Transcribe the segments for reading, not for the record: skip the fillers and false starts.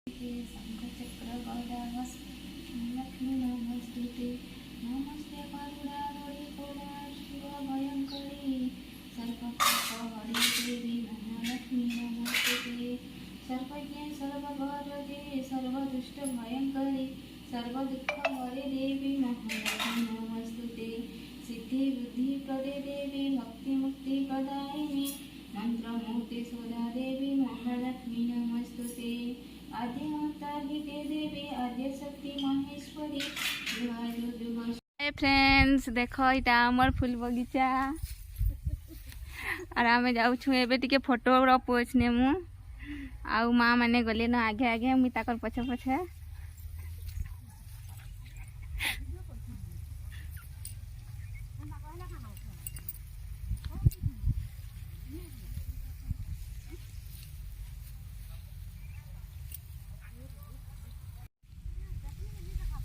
लक्ष्मी नमस्ते नमस्ते करुणावरी कोला शिव भयंकरी सर्वपापहरे देवी महालक्ष्मी नमस्ते सर्वज्ञ सर्ववरदे सर्वदुष्ट भयंकरी सर्वदुःखहरे देवी महालक्ष्मी नमस्ते सिद्धि बुद्धि प्रदे देवी भक्ति मुक्ति प्रदायिनी मंत्रमूर्ति सोदा देवी महालक्ष्मी नमस्ते आद्य माता हिते देवी आद्य शक्ति महेश्वरी हाय फ्रेंड्स देखो इटा आमर फूल बगीचा और आम जाऊँ एवं फोटो पोचने मु आउ माँ मैंने गले न आगे आगे मुई ताकर पछे पछे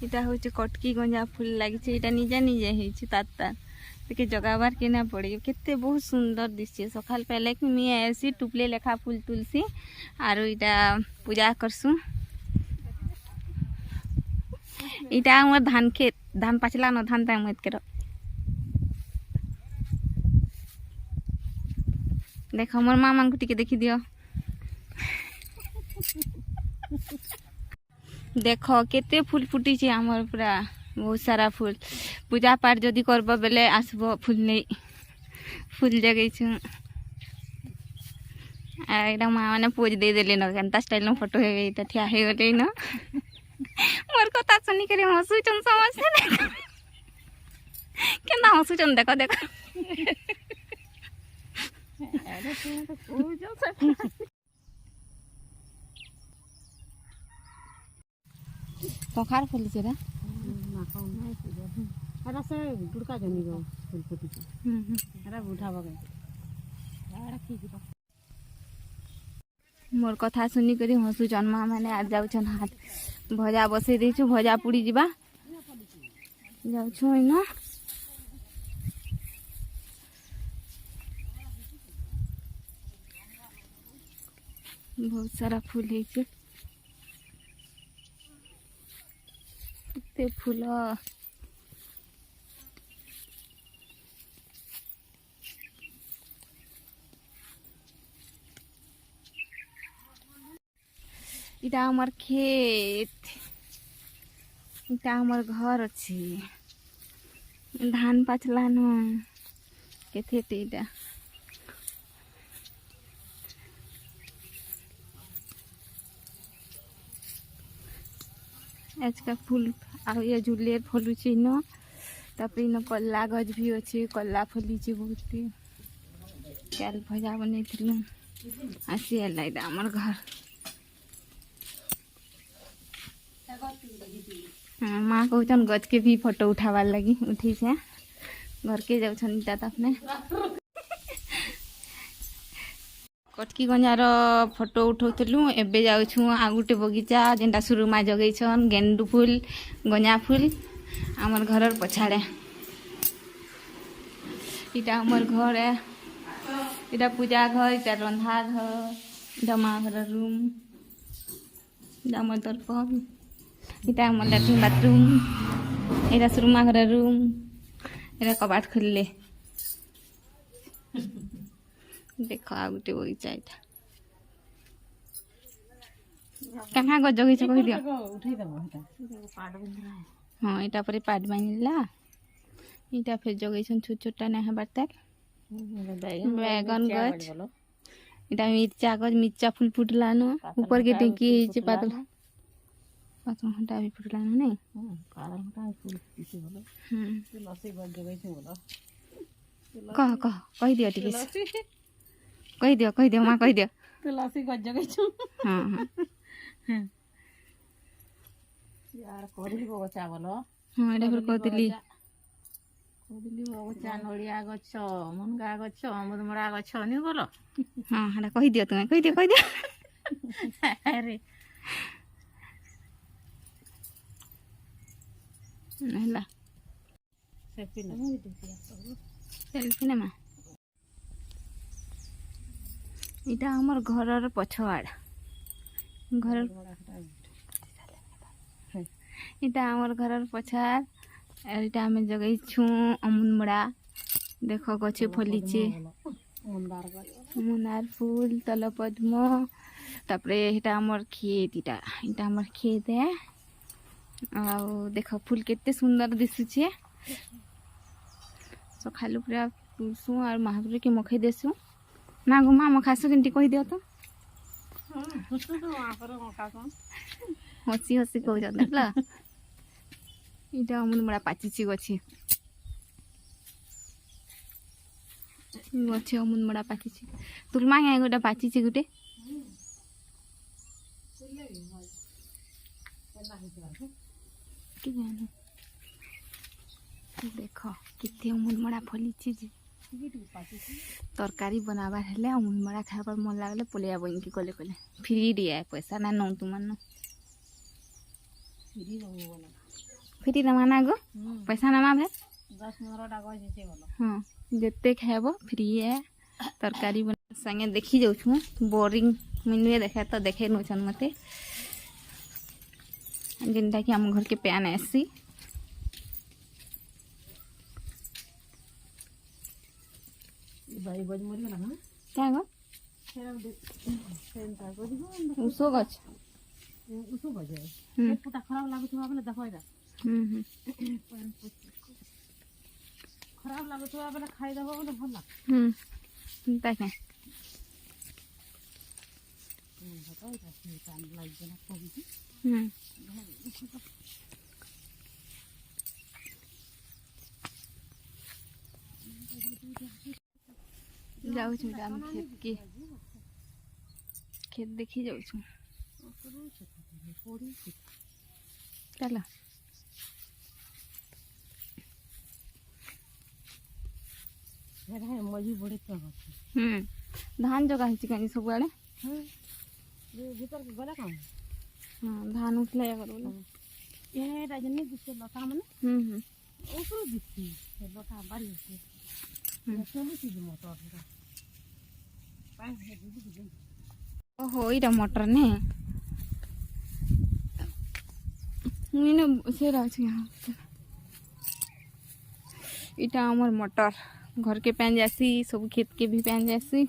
इटा हूँ कटकी गंजा फूल लगी निजे निजे होके जगाबार के ना पड़े केते बहुत सुंदर दिशे सकाल पहले कि मुझे ऐसी टुपले लेखा फूल तुलसी आर इटा पूजा करसु इटा हमार धान खेत धान पाचला न धान टाइम के देख मोर मामा को टिके देखी दियो देख केते फूल फुटी आमर पूरा बहुत सारा फूल पूजा पाठ जदि करब बेले आसब फूल नहीं फूल जगै एकदम माँ मैंने पोज दे देले न केनता स्टाइल में फोटो हे ठिया हो गले न मोर कथा सुनी कर हसुचन समझते केना हसुचन देख देख कखार फूल से अरे से गुड़का जनी गो फूल फुटी अरे उठा बगे मोर कथा सुनी करी हसु जन्मा माने आ जाउछन हाथ भजा बसे देछु भजा पुड़ी जिबा जाउछु इना बहुत सारा फूल है कितने फूल इटा हमार खेत इटा हमार घर अच्छी धान पाचला न केथे इटा आज का फूल आ ये झुले फलुची न तापर न कल्ला गज भी अच्छे कल्ला फलीचे बहुत कैल भजा बन आसी है आमर घर हाँ माँ कहन गज के भी फोटो उठावार लगी उठी से घर के जाऊन अपने कटकी गंजार फोटो उठाऊलु एबे जाऊँ आ गोटे बगीचा जेनटा सुरुमा जगैछन गेंडू फूल गंजा फूल आमर घर पछाड़े इटा हमर घर है इटा पूजा घर इटा रंधा घर इटा माँ घर रूम इटा हमर दर्पण इटा हमर लैट्रिन बाथरूम इटा सुरुमा घर रूम इटा कबाट खुलले देख आ गोटे बगीचा इटा कहाँ गज जगह कह दियो हाँ इटा पर पाट बांधला इटा फिर जगैछन छोट छोटा ना हेबार तक बैगन गज इटा मिर्चा गज मिर्चा फूल फुटला न ऊपर के टेंकी है पातला पातला हटा भी फुटला न नहीं कह कह कह दियो टिके कह दियो माँ कह दियो तुलसी गज जगैछु हाँ हाँ यार कोरी बगचा बोलो हाँ एटा फिर कहतली कोरी बगचा नड़िया गछ मुनगा गछ अमृतमड़ा गछ नहीं बोलो हाँ हाँ कह दियो तुम्हें कह दियो अरे नहला सेल्फी ना माँ इटा हमर घर पछवाड़ घर इटा आमर घर पछार एटा आमे जगै छु अमुनमुड़ा देख गछे फलिचे मुनार फूल तल पद्म तापरे एटा आमर खेत इटा इटा आमर खेत है आउ देख फूल केते सुंदर दिसुचे सखालु पूरा तुलसु और महापुर के मखई देसु ना गुमा मखासु केनटी कहि दियो तो हसी हसी कह देखला इटा अमुनमुड़ा पाचिची गछे गछे अमुनमुड़ा पाचिची तुलमा है गोटा पाचिची गुटे देख केते अमुनमुड़ा फलिची जे तरकारी बनाबार हेले अमुनमुड़ा खाइबार मन लागले पलिया बइनकी कले कले फ्री दिए पैसा ना नौ तुमन फ्री दमाना गो पैसा नामा भे 10-15 टा गज जे बोलो हाँ जेते खाइबो फ्री है तरकारी बना संगे देखी जाऊ छु बोरिंग मिनुए देखे तो देखे नोचन मते जिनटा कि हम घर के प्यान ऐसी भाई बज मरी गला ना क्या गो सेंटा को दिगो उसो गछ उसो बजे पुटा खराब लागुथबा बेले देखो इरा खराब लागुथबा बेले खाइ देबो बेले भल लाग ताके बताओ इरा काम लाग गेला कोबी जाऊ छु दाम खेत देखी जाऊ छु चलो है मजी बड़े तो धान जगह है चिकनी सब आड़े ये भीतर के गला काम हां धान उठले करू ये राजनी दिसे लता माने ऊपर दिसी लता बारी है चलो चीज मोटर है पानी है दीदी ओहो इटा मटर ने मुझे से राजी यहाँ इटा हमर मटर घर के पैन जैसी सब खेत के भी पैन जैसी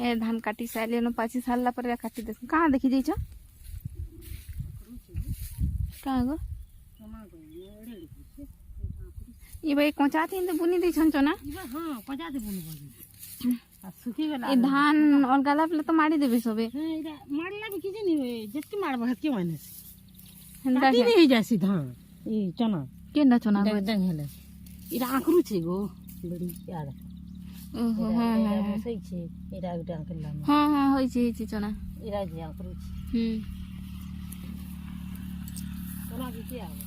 ए धान काटी साले न 5 साल पर काटी दे कहाँ देखी जाइछ कहाँ गो ये भाई कोचा थी तो बुनी दी छन ना हां कोचा दे बुनी आ सुखी गेला ए धान और गला पे तो मारी देबे सबे हां इरा मारला भी किजे नहीं होए जत्ती मारबो हत के माने हंदा के नहीं जासी धान ई चना के ना चना दंग हेले इरा आकरू छे गो बड़ी याद ओहो हां हां सही छे इरा उडान केला हां हां होई छे चना इरा जे आकरू चना भी के आवे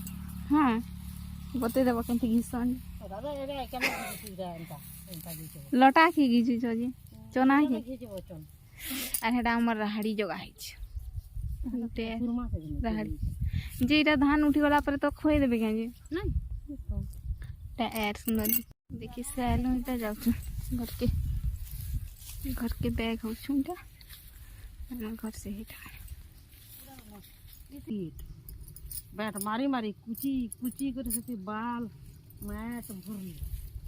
हां बते देबो केनती घिसन दादा एरे केना घिसीरा एंता घिसे लटा की घिसी छजी चना के घिसीबो चन আর এটা আমার রাহাড়ি জগা হয়েছে सुरमा से রাহাড়ি যে এটা ধান উঠি গলা পরে তো খোই দেবে কেন যে नहीं টা এর সুন্দর দেখি স্যাল হইতা যাচ্ছ घर के बैग हो छुंटा घर से हिटा बैठ मारी मारी कुची कुची कर सती बाल मैट भरली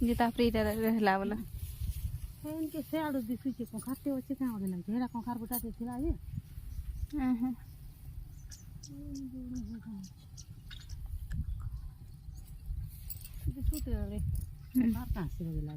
जे तापरे इटा रहला वाला इनके सेड दिसु छे कोखाते होचे का होले ना घेरा कोखार बटाते थिला ये दिसु ते रे बात कहां से होले